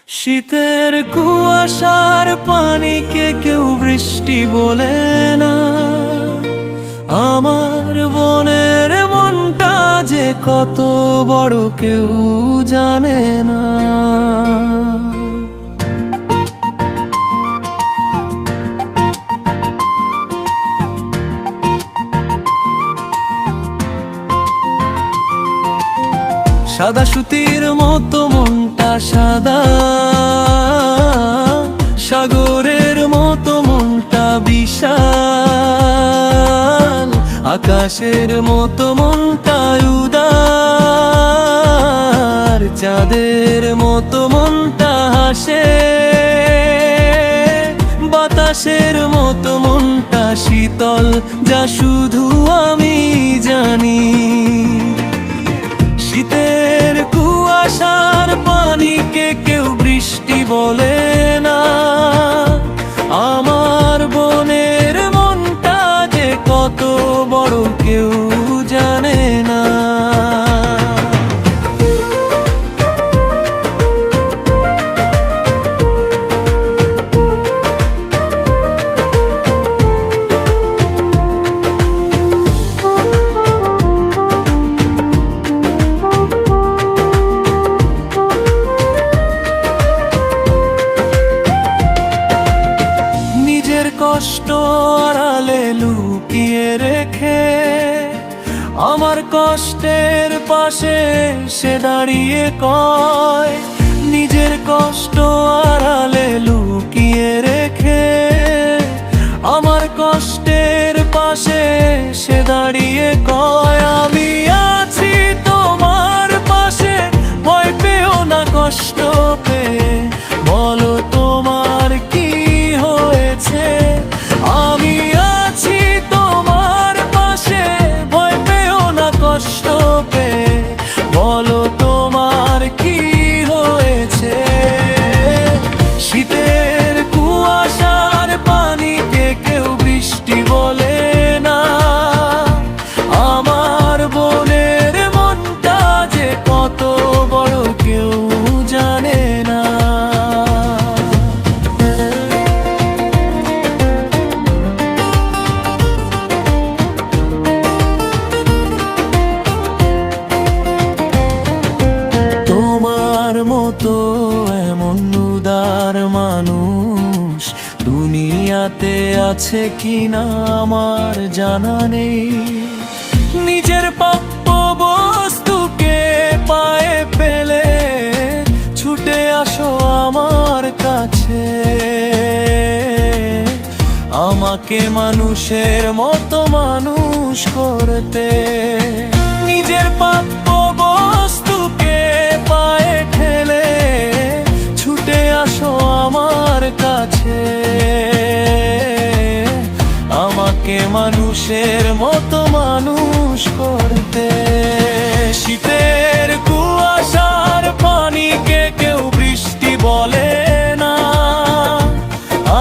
শীতের কুয়াশার পানিকে কেউ বৃষ্টি বলে না। আমার বোনের মনটা যে কত বড় কেউ জানে না। সাদা সুতির মতো মনটা সাদা, সাগরের মতো মনটা বিশাল, আকাশের মতো মনটা উদার, চাঁদের মতো মনটা হাসে, বাতাসের মতো মনটা শীতল, যা শুধু আমি জানি। শীতের কুয়াশার পানিকে কেউ বৃষ্টি বলে না। আমার বোনের মনটা যে কত বড় কেউ জানে না। কষ্ট আড়ালে লুকিয়ে রেখে আমার কষ্টের পাশে সে দাঁড়িয়ে কয়, নিজের কষ্ট আড়ালে লুকিয়ে রেখে আমার কষ্টের পাশে সে দাঁড়িয়ে কয়, আমি আছি তোমার পাশে, ভয় পেও না কষ্ট পেয়ে, বলো তোমার কি হয়েছে। আমি আছি তোমার পাশে, ভয় পেও না কষ্ট পেয়ে, বলো তোমার কি হয়েছে। শীতের কুয়াশার পানিকে কেউ বৃষ্টি বলে না। আমার বোনের মনটা যে কত বড় কেউ জানে না। মতো এমন উদার মানুষ দুনিয়াতে আছে কিনা আমার জানা নেই। নিজের প্রাপ্য বস্তুকে পায়ে পেলে ছুটে আসো আমার কাছে, আমাকে মানুষের মতো মানুষ করতে। নিজের প্রাপ্য বস্তুকে পায়ে ঠেলে ছুটে আসো আমার কাছে, আমাকে মানুষের মতো মানুষ করতে। শীতের কুয়াশার পানিকে কেউ বৃষ্টি বলে না।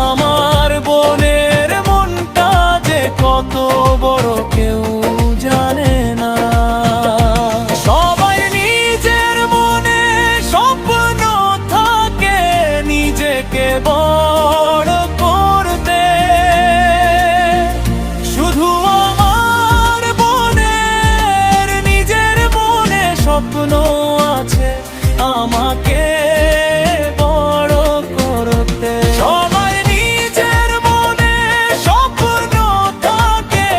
আমার বোনের মনটা যে কত বড় কেউ জানে না। সবাই নিজের মনে স্বপ্ন থাকে নিজেকে বড় করতে, শুধু আমার বোনের নিজের মনে স্বপ্ন আছে আমাকে বড় করতে। সবাই নিজের মনে স্বপ্ন থাকে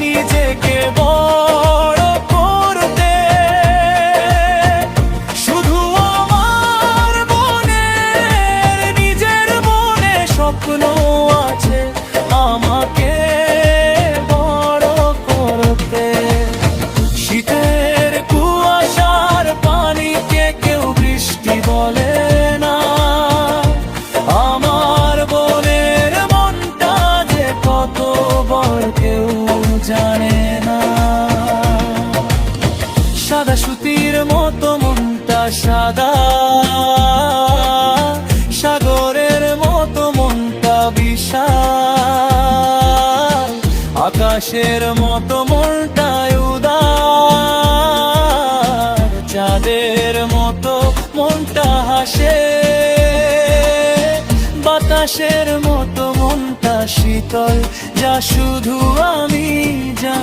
নিজেকে বড় করতে, শুধু আমার বোনের নিজের মনে স্বপ্ন আছে আমাকে বড় করতে। শীতের কুয়াশার পানিকে কেউ বৃষ্টি বলে না। আমার বোনের মনটা যে কত বড় কেউ জানে না। সাদা সুতির মতো মনটা সাদা, সাগরের মতো মনটা বিশাল, আকাশের মতো মনটা উদার, চাঁদের মতো মনটা হাসে, বাতাসের মতো মনটা শীতল, যা শুধু আমি জানি।